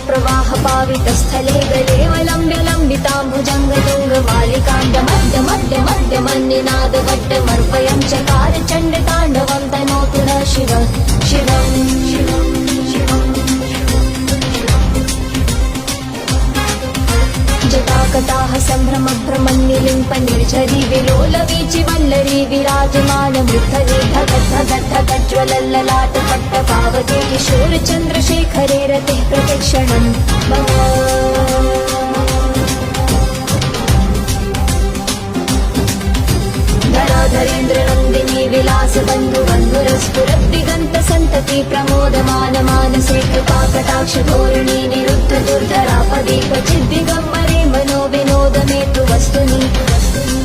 प्रवाह पावित स्थले गलेवलम्ब्य लम्बिताम्बुजङ्गतुङ्ग वालिकाण्ड मध्य मध्य मध्य मन्निनाद वट्टमर्पयं चकार चण्डताण्डवं तनोतु न शिव शिवम् शिवम् जटाकटाह सम्भ्रम भ्रमन्निलिम्प निर्झरी विलोलवीचि वल्लरी विराजमान मृद्धरे धगज्ज्वलल्ललाट पट्टपावते किशोर चन्द्रशेखरे रते प्रतिक्षणम् धराधरेन्द्र नन्दिनी विलास बन्धु बन्धुरस्फुरद्दिगन्त सन्तति प्रमोदमान मानसे कृपा कटाक्ष धोरिणी निरुद्ध दुर्धरापदीप चिद्दिगम्बरे मनो विनोद मे तु वस्तुनि